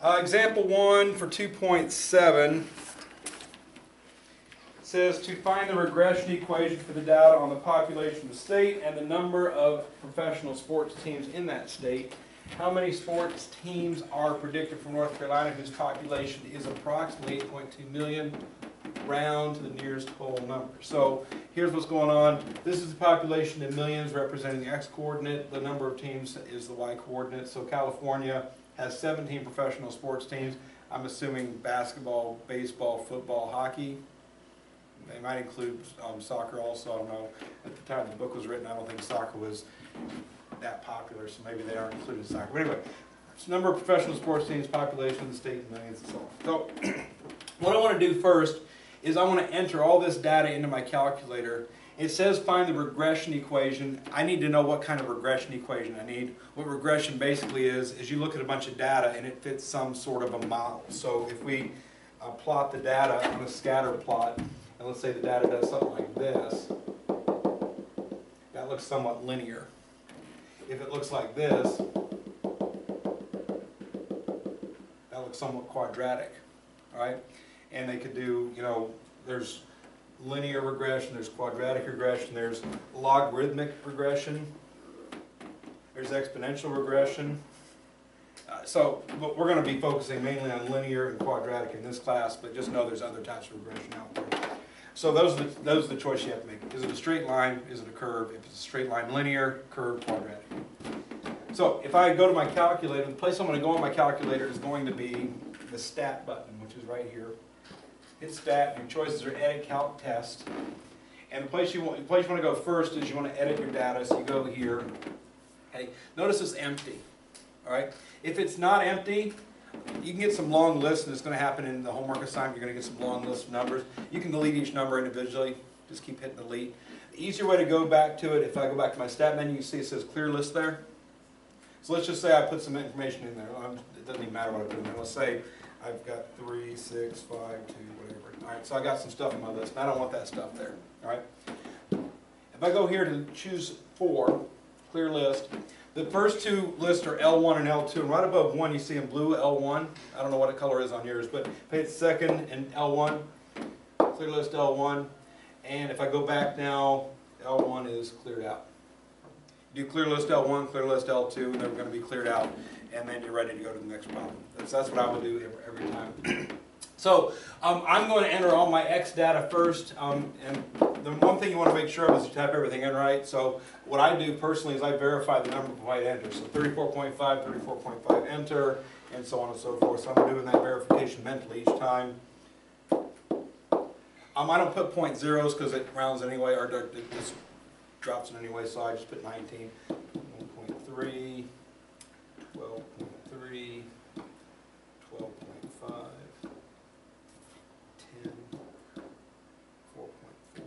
Example 1 for 2.7 says to find the regression equation for the data on the population of the state and the number of professional sports teams in that state. How many sports teams are predicted from North Carolina whose population is approximately 8.2 million, round to the nearest whole number. So here's what's going on. This is the population in millions representing the x-coordinate. The number of teams is the y-coordinate. So California has 17 professional sports teams. I'm assuming basketball, baseball, football, hockey. They might include soccer also. I don't know. At the time the book was written, I don't think soccer was that popular, so maybe they aren't included in soccer. But anyway, it's the number of professional sports teams, population of the state in millions, and so on. So what I want to do first is I want to enter all this data into my calculator. It says find the regression equation. I need to know what kind of regression equation I need. What regression basically is you look at a bunch of data and it fits some sort of a model. So if we plot the data on a scatter plot, and let's say the data does something like this, that looks somewhat linear. If it looks like this, that looks somewhat quadratic, right? And they could do, you know, there's linear regression, there's quadratic regression, there's logarithmic regression, there's exponential regression. But we're going to be focusing mainly on linear and quadratic in this class, but just know there's other types of regression out there. So those are the choice you have to make. Is it a straight line? Is it a curve? If it's a straight line, linear, curve, quadratic. So if I go to my calculator, the place I'm going to go on my calculator is going to be the stat button, which is right here. Hit stat, your choices are edit, calc, test. And the place you want to go first is you want to edit your data, so you go here. Okay. Notice it's empty. All right. If it's not empty, you can get some long lists, and it's going to happen in the homework assignment. You're going to get some long lists of numbers. You can delete each number individually. Just keep hitting delete. The easier way to go back to it, if I go back to my stat menu, you see it says clear list there. So let's just say I put some information in there. It doesn't even matter what I put in there. Let's say I've got 3, 6, 5, 2, whatever. All right, so I got some stuff on my list, and I don't want that stuff there. All right. If I go here to choose 4, clear list, the first two lists are L1 and L2, and right above 1 you see in blue L1. I don't know what the color is on yours, but if I hit second and L1, clear list L1, and if I go back now, L1 is cleared out. Do clear list L1, clear list L2, and they're going to be cleared out, and then you're ready to go to the next problem. That's what I would do every time. So I'm going to enter all my X data first, and the one thing you want to make sure of is you type everything in right. So what I do personally is I verify the number before I enter. So 34.5, 34.5, enter, and so on and so forth. So I'm doing that verification mentally each time. I don't put point zeros because it rounds anyway, or it just drops it anyway, so I just put 19, 1.3, 12.3, 12.5, 10, 4.4,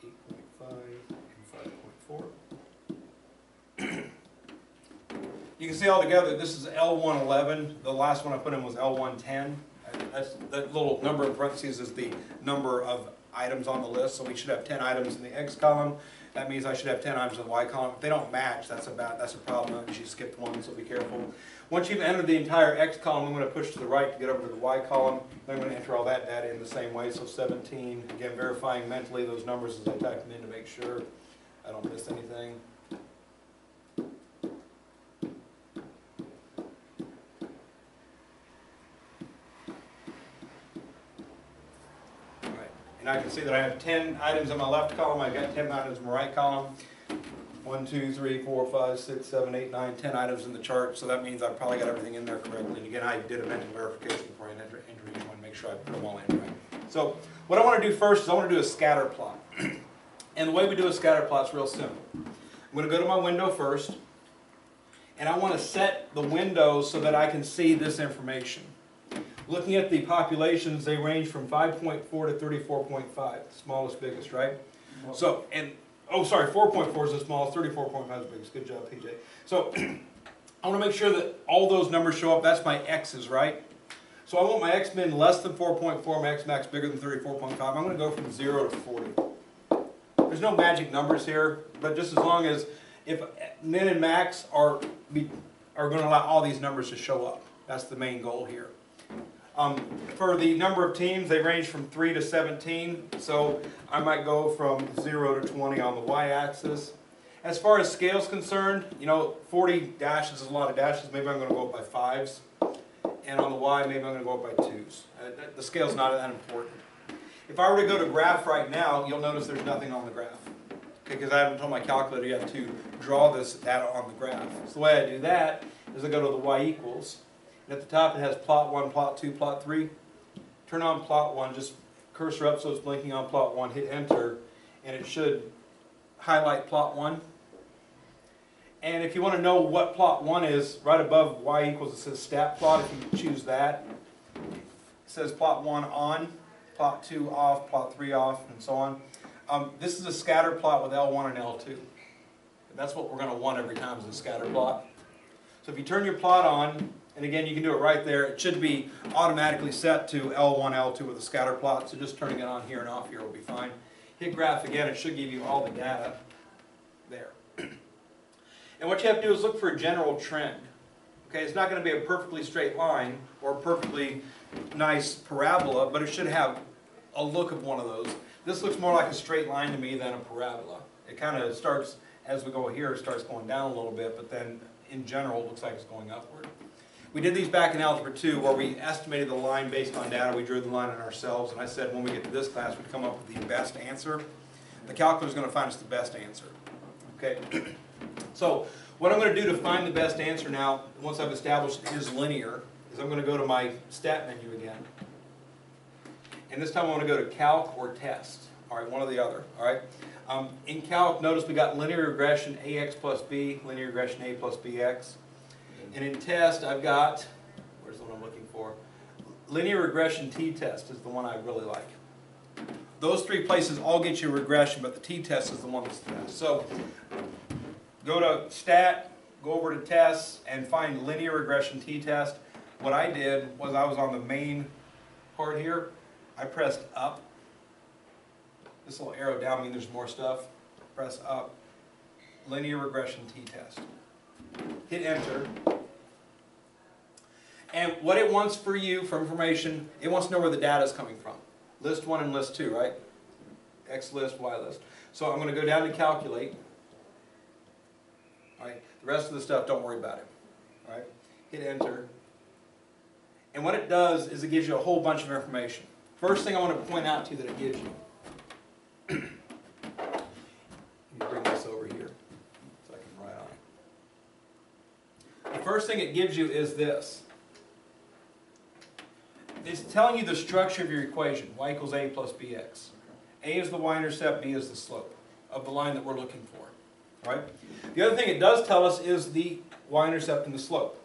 8.5, and 5.4. You can see all together, this is L111. The last one I put in was L110. That little number in parentheses is the number of items on the list, so we should have 10 items in the X column. That means I should have 10 items in the Y column. If they don't match, that's a problem. You skipped one, so be careful. Once you've entered the entire X column, I'm going to push to the right to get over to the Y column. Then I'm going to enter all that data in the same way. So 17, again, verifying mentally those numbers as I type them in to make sure I don't miss anything. And I can see that I have 10 items in my left column, I've got 10 items in my right column. 1, 2, 3, 4, 5, 6, 7, 8, 9, 10 items in the chart, so that means I've probably got everything in there correctly. And again, I did a mental verification before I enter each one, make sure I put them all in right. So what I want to do first is I want to do a scatter plot. And the way we do a scatter plot is real simple. I'm going to go to my window first, and I want to set the window so that I can see this information. Looking at the populations, they range from 5.4 to 34.5, smallest, biggest, right? So, and, oh sorry, 4.4 is the smallest, 34.5 is the biggest. Good job, PJ. So, I want to make sure that all those numbers show up. That's my X's, right? So I want my X min less than 4.4, my X max bigger than 34.5. I'm going to go from 0 to 40. There's no magic numbers here, but just as long as, if min and max are are going to allow all these numbers to show up. That's the main goal here. For the number of teams, they range from 3 to 17, so I might go from 0 to 20 on the y-axis. As far as scale is concerned, 40 dashes is a lot of dashes. Maybe I'm going to go up by 5s. And on the y, maybe I'm going to go up by 2s. The scale's not that important. If I were to go to graph right now, you'll notice there's nothing on the graph. Because I haven't told my calculator yet to draw this data on the graph. So the way I do that is I go to the y equals. And at the top it has plot 1, plot 2, plot 3. Turn on plot 1, just cursor up so it's blinking on plot 1, hit enter, and it should highlight plot 1. And if you want to know what plot 1 is, right above y equals it says stat plot. If you choose that, it says plot 1 on, plot 2 off, plot 3 off, and so on. This is a scatter plot with L1 and L2. And that's what we're going to want every time is a scatter plot. So if you turn your plot on, and again you can do it right there, it should be automatically set to L1, L2 with a scatter plot, so just turning it on here and off here will be fine. Hit graph again, it should give you all the data there. And what you have to do is look for a general trend. Okay, it's not going to be a perfectly straight line or a perfectly nice parabola, but it should have a look of one of those. This looks more like a straight line to me than a parabola. It kind of starts, as we go here, it starts going down a little bit, but then in general it looks like it's going upward. We did these back in Algebra 2 where we estimated the line based on data. We drew the line on ourselves, and I said when we get to this class we'd come up with the best answer. The calculator is going to find us the best answer. Okay. So what I'm going to do to find the best answer now, once I've established it is linear, is I'm going to go to my stat menu again. And this time I want to go to calc or test. All right, one or the other. All right. In calc, notice we got linear regression ax plus b, linear regression a plus bx. And in test, I've got, where's the one I'm looking for? Linear regression t-test is the one I really like. Those three places all get you a regression, but the t-test is the one that's the best. So go to stat, go over to tests, and find linear regression t-test. What I did was I was on the main part here. I pressed up. This little arrow down means there's more stuff. Press up. Linear regression t-test. Hit enter. And what it wants for you for information, it wants to know where the data is coming from. List 1 and list 2, right? X list, Y list. So I'm going to go down to calculate. All right. The rest of the stuff, don't worry about it. All right. Hit enter. And what it does is it gives you a whole bunch of information. First thing I want to point out to you that it gives you. Let me bring this over here so I can write on it. The first thing it gives you is this. It's telling you the structure of your equation, y equals a plus bx. A is the y-intercept, b is the slope of the line that we're looking for. Right? The other thing it does tell us is the y-intercept and the slope.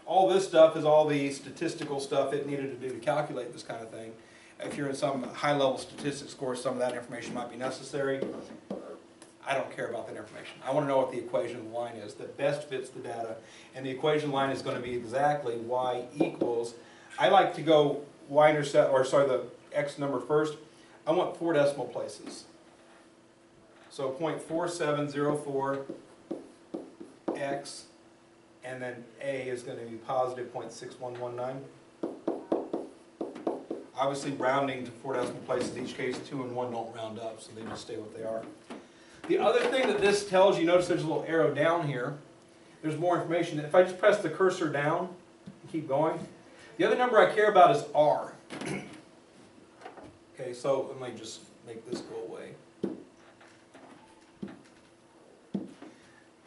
All this stuff is all the statistical stuff it needed to do to calculate this kind of thing. If you're in some high-level statistics course, some of that information might be necessary. I don't care about that information. I want to know what the equation of the line is that best fits the data. And the equation line is going to be exactly y equals. I like to go y-intercept, or sorry, the x number first. I want 4 decimal places. So 0.4704 x, and then a is going to be positive 0.6119. Obviously rounding to 4 decimal places in each case, 2 and 1 don't round up, so they just stay what they are. The other thing that this tells you, notice there's a little arrow down here. There's more information. If I just press the cursor down and keep going, the other number I care about is R. Okay, so let me just make this go away.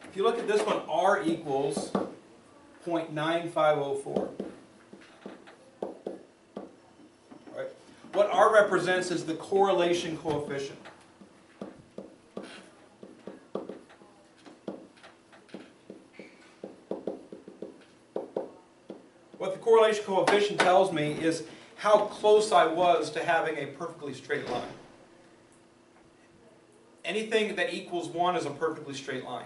If you look at this one, R equals 0.9504. Right? What R represents is the correlation coefficient. What the correlation coefficient tells me is how close I was to having a perfectly straight line. Anything that equals 1 is a perfectly straight line.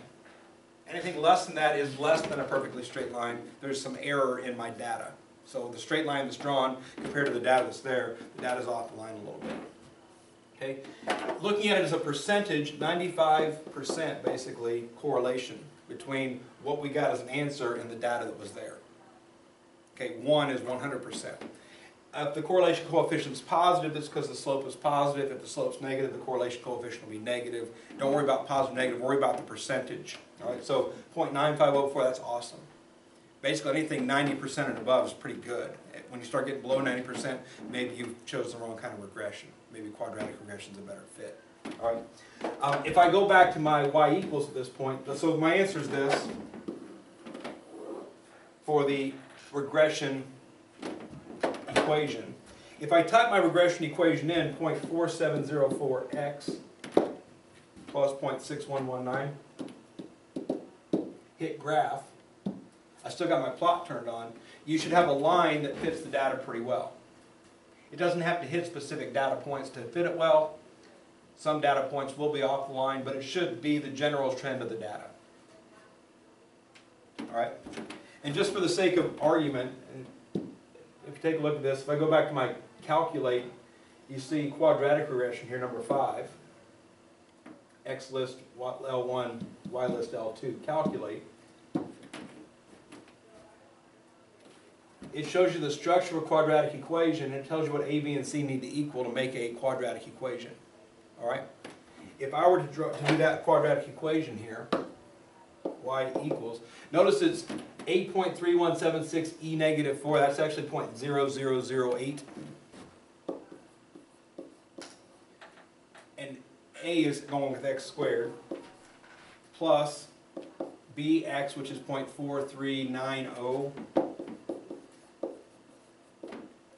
Anything less than that is less than a perfectly straight line. There's some error in my data. So the straight line that's drawn compared to the data that's there, the data's off the line a little bit. Okay? Looking at it as a percentage, 95% basically correlation between what we got as an answer and the data that was there. Okay, 1 is 100%. If the correlation coefficient is positive, that's because the slope is positive. If the slope's negative, the correlation coefficient will be negative. Don't worry about positive, negative, worry about the percentage. All right, so 0.9504, that's awesome. Basically, anything 90% and above is pretty good. When you start getting below 90%, maybe you chose the wrong kind of regression. Maybe quadratic regression is a better fit. All right. If I go back to my y equals at this point, so my answer is this for the regression equation. If I type my regression equation in, 0.4704x plus 0.6119, hit graph, I still got my plot turned on, you should have a line that fits the data pretty well. It doesn't have to hit specific data points to fit it well. Some data points will be off the line, but it should be the general trend of the data. All right? And just for the sake of argument, if you take a look at this, if I go back to my calculate, you see quadratic regression here, number 5. X list L1, Y list L2. Calculate. It shows you the structure of a quadratic equation, and it tells you what A, B, and C need to equal to make a quadratic equation. All right? If I were to do that quadratic equation here, y equals, notice it's 8.3176 e negative 4, that's actually 0.0008. And a is going with x squared, plus bx, which is 0.4390,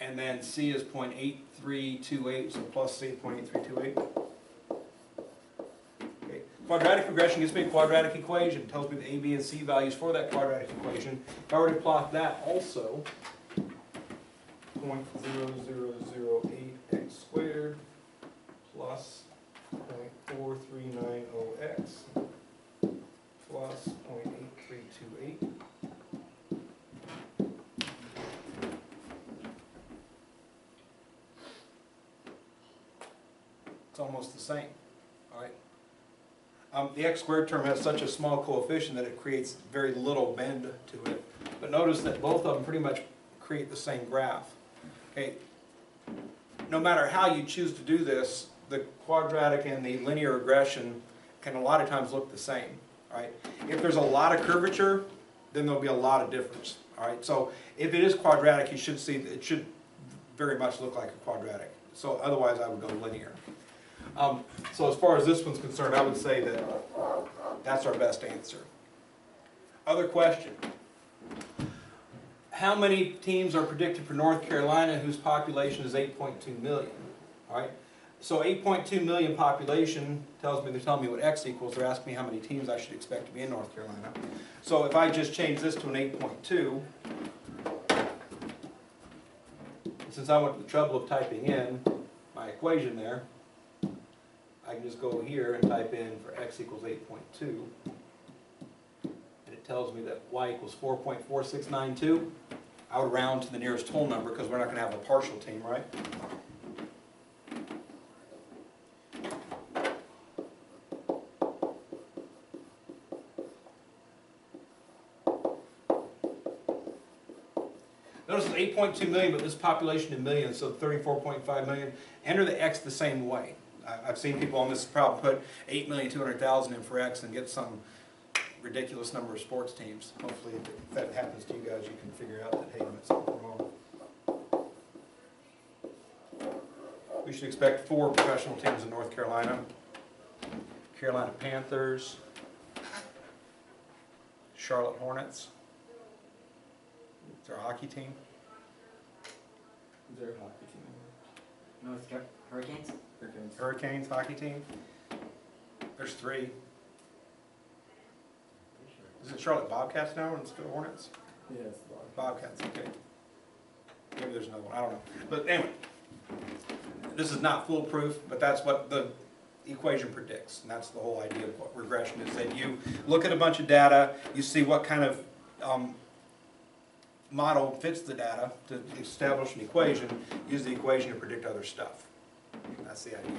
and then c is 0.8328, so plus c, 0.8328. Quadratic regression gives me a quadratic equation. Tells me the a, b, and c values for that quadratic equation. If I were to plot that also, 0.0008x squared plus 0.4390x plus 0.8328. It's almost the same. All right. The x squared term has such a small coefficient that it creates very little bend to it. But notice that both of them pretty much create the same graph. Okay. No matter how you choose to do this, the quadratic and the linear regression can a lot of times look the same. All right. If there's a lot of curvature, then there'll be a lot of difference. All right. So if it is quadratic, you should see it should very much look like a quadratic. So otherwise, I would go linear. So as far as this one's concerned, I would say that that's our best answer. Other question. How many teams are predicted for North Carolina whose population is 8.2 million? All right. So 8.2 million population tells me, they're telling me what x equals. They're asking me how many teams I should expect to be in North Carolina. So if I just change this to an 8.2, since I went to the trouble of typing in my equation there, I can just go here and type in for x equals 8.2, and it tells me that y equals 4.4692. I would round to the nearest whole number because we're not going to have a partial team, right? Notice it's 8.2 million, but this population in millions, so 34.5 million. Enter the x the same way. I've seen people on this problem put 8,200,000 in for x and get some ridiculous number of sports teams. Hopefully, if that happens to you guys, you can figure out that, hey, you meant something wrong. We should expect 4 professional teams in North Carolina. Carolina Panthers, Charlotte Hornets. Is there a hockey team? Is there a hockey team? No, it's Hurricanes? Hurricanes hockey team. There's 3. Is it Charlotte Bobcats now instead of Hornets? Yeah, it's Bobcats, okay. Maybe there's another one, I don't know. But anyway, this is not foolproof, but that's what the equation predicts. And that's the whole idea of what regression is, that you look at a bunch of data, you see what kind of model fits the data to establish an equation, use the equation to predict other stuff. That's the idea.